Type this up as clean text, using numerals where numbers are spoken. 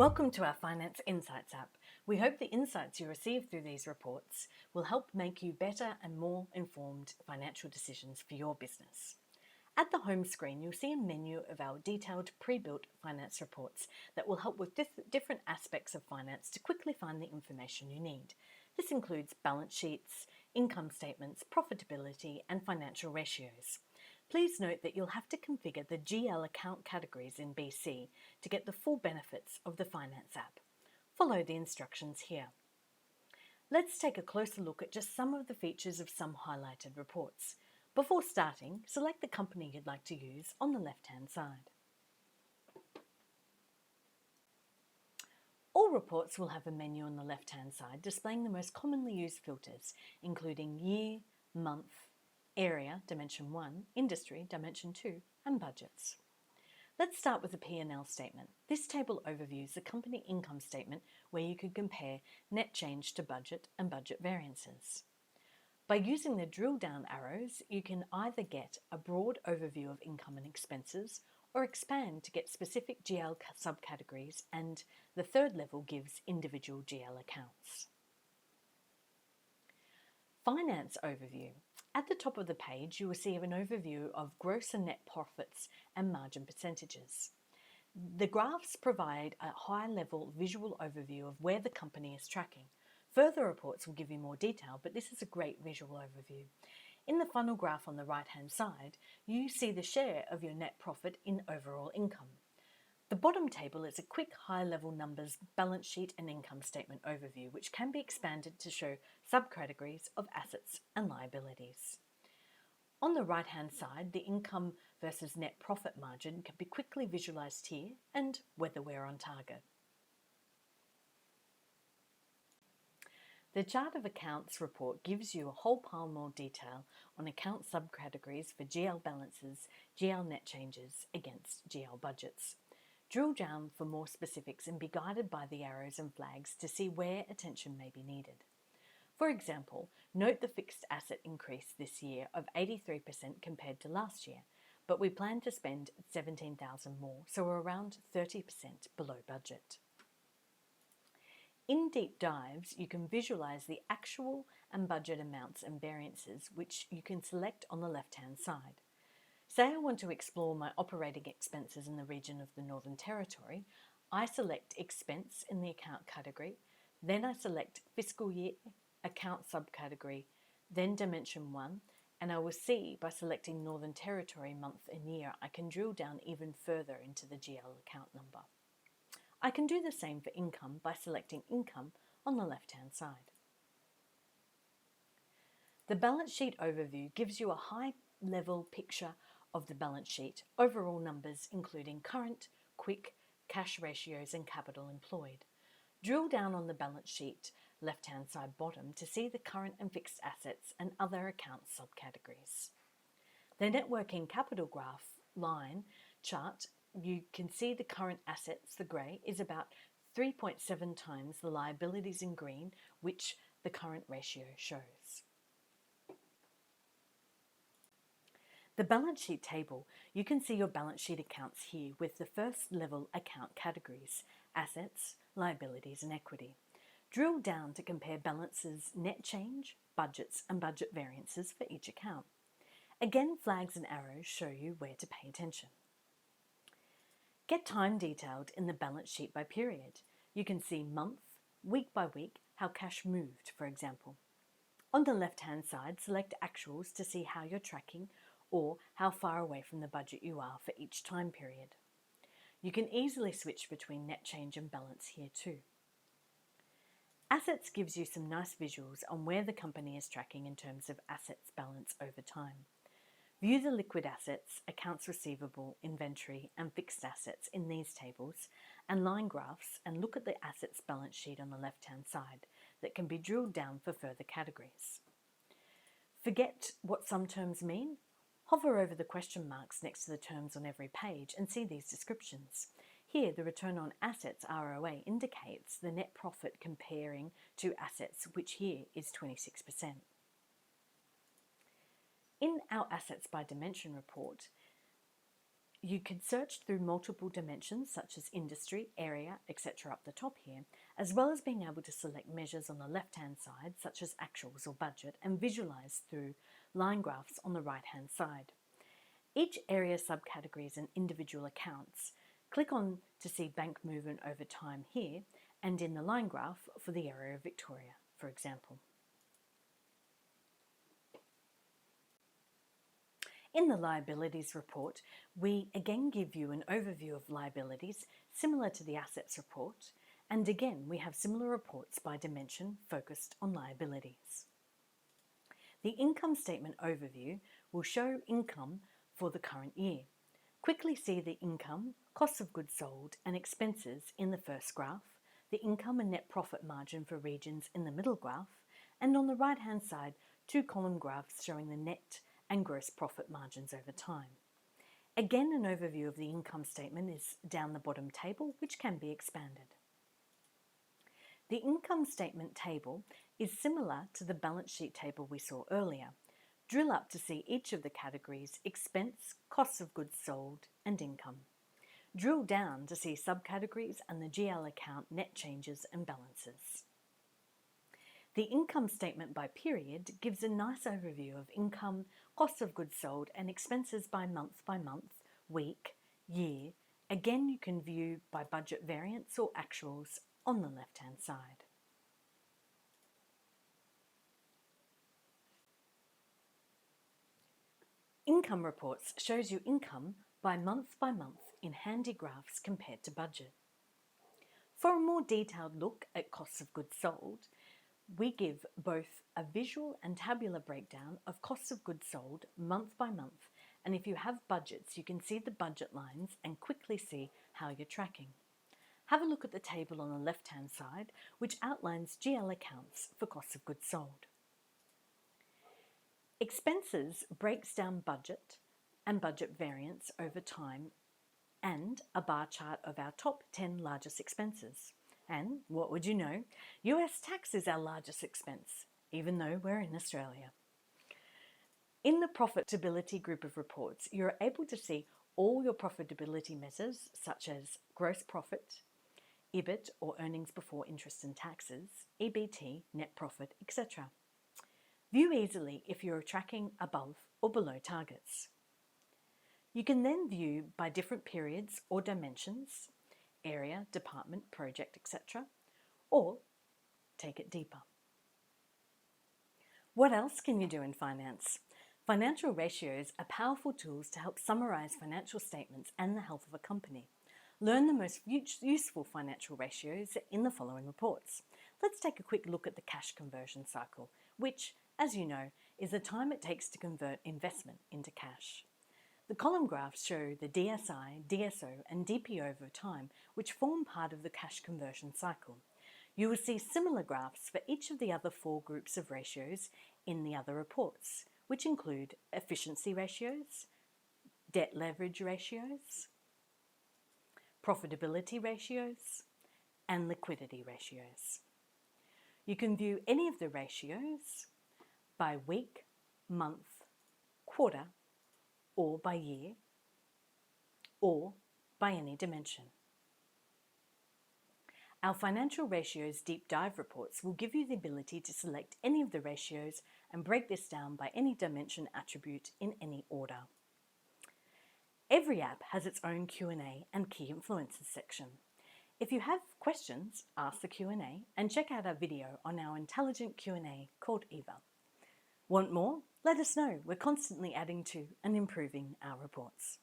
Welcome to our Finance Insights app. We hope the insights you receive through these reports will help make you better and more informed financial decisions for your business. At the home screen, you'll see a menu of our detailed pre-built finance reports that will help with different aspects of finance to quickly find the information you need. This includes balance sheets, income statements, profitability, and financial ratios. Please note that you'll have to configure the GL account categories in BC to get the full benefits of the Finance app. Follow the instructions here. Let's take a closer look at just some of the features of some highlighted reports. Before starting, select the company you'd like to use on the left-hand side. All reports will have a menu on the left-hand side displaying the most commonly used filters, including year, month, area, dimension 1, industry, dimension 2, and budgets. Let's start with the P&L statement. This table overviews the company income statement where you can compare net change to budget and budget variances. By using the drill down arrows, you can either get a broad overview of income and expenses or expand to get specific GL subcategories, and the third level gives individual GL accounts. Finance overview. At the top of the page, you will see an overview of gross and net profits and margin percentages. The graphs provide a high-level visual overview of where the company is tracking. Further reports will give you more detail, but this is a great visual overview. In the funnel graph on the right-hand side, you see the share of your net profit in overall income. The bottom table is a quick high-level numbers balance sheet and income statement overview, which can be expanded to show subcategories of assets and liabilities. On the right-hand side, the income versus net profit margin can be quickly visualised here and whether we're on target. The chart of accounts report gives you a whole pile more detail on account subcategories for GL balances, GL net changes against GL budgets. Drill down for more specifics and be guided by the arrows and flags to see where attention may be needed. For example, note the fixed asset increase this year of 83% compared to last year, but we plan to spend $17,000 more, so we're around 30% below budget. In deep dives, you can visualise the actual and budget amounts and variances, which you can select on the left-hand side. Say I want to explore my operating expenses in the region of the Northern Territory. I select expense in the account category, then I select fiscal year, account subcategory, then dimension 1, and I will see by selecting Northern Territory month and year, I can drill down even further into the GL account number. I can do the same for income by selecting income on the left-hand side. The balance sheet overview gives you a high-level picture of the balance sheet, overall numbers including current, quick, cash ratios and capital employed. Drill down on the balance sheet left-hand side bottom to see the current and fixed assets and other account subcategories. The net working capital graph line chart, you can see the current assets, the grey, is about 3.7 times the liabilities in green, which the current ratio shows. The balance sheet table, you can see your balance sheet accounts here with the first level account categories, assets, liabilities and equity. Drill down to compare balances, net change, budgets and budget variances for each account. Again, flags and arrows show you where to pay attention. Get time detailed in the balance sheet by period. You can see month, week by week, how cash moved, for example. On the left-hand side, select actuals to see how you're tracking or how far away from the budget you are for each time period. You can easily switch between net change and balance here too. Assets gives you some nice visuals on where the company is tracking in terms of assets balance over time. View the liquid assets, accounts receivable, inventory and fixed assets in these tables and line graphs, and look at the assets balance sheet on the left-hand side that can be drilled down for further categories. Forget what some terms mean? Hover over the question marks next to the terms on every page and see these descriptions. Here, the return on assets ROA indicates the net profit comparing to assets, which here is 26%. In our Assets by Dimension report, You could search through multiple dimensions such as industry, area, etc. up the top here, as well as being able to select measures on the left-hand side such as actuals or budget and visualize through line graphs on the right-hand side. Each area subcategories and individual accounts. Click on to see bank movement over time here and in the line graph for the area of Victoria, for example. In the liabilities report, we again give you an overview of liabilities similar to the assets report, and again we have similar reports by dimension focused on liabilities. The income statement overview will show income for the current year. Quickly see the income, cost of goods sold and expenses in the first graph, the income and net profit margin for regions in the middle graph, and on the right hand side 2 column graphs showing the net and gross profit margins over time. Again, an overview of the income statement is down the bottom table, which can be expanded. The income statement table is similar to the balance sheet table we saw earlier. Drill up to see each of the categories: expense, cost of goods sold, and income. Drill down to see subcategories and the GL account net changes and balances. The income statement by period gives a nice overview of income, cost of goods sold and expenses by month, week, year. Again, you can view by budget variance or actuals on the left-hand side. Income reports shows you income by month in handy graphs compared to budget. For a more detailed look at costs of goods sold, we give both a visual and tabular breakdown of costs of goods sold month by month, and if you have budgets, you can see the budget lines and quickly see how you're tracking. Have a look at the table on the left-hand side, which outlines GL accounts for costs of goods sold. Expenses breaks down budget and budget variance over time and a bar chart of our top 10 largest expenses. And what would you know? US tax is our largest expense, even though we're in Australia. In the profitability group of reports, you're able to see all your profitability measures such as gross profit, EBIT or earnings before interest and taxes, EBT, net profit, etc. View easily if you're tracking above or below targets. You can then view by different periods or dimensions, area, department, project, etc., or take it deeper. What else can you do in finance? Financial ratios are powerful tools to help summarize financial statements and the health of a company. Learn the most useful financial ratios in the following reports. Let's take a quick look at the cash conversion cycle, which, as you know, is the time it takes to convert investment into cash. The column graphs show the DSI, DSO and DPO over time, which form part of the cash conversion cycle. You will see similar graphs for each of the other 4 groups of ratios in the other reports, which include efficiency ratios, debt leverage ratios, profitability ratios, and liquidity ratios. You can view any of the ratios by week, month, quarter, or by year, or by any dimension. Our financial ratios deep dive reports will give you the ability to select any of the ratios and break this down by any dimension attribute in any order. Every app has its own Q&A and key influencers section. If you have questions, ask the Q&A and check out our video on our intelligent Q&A called Eva. Want more? Let us know. We're constantly adding to and improving our reports.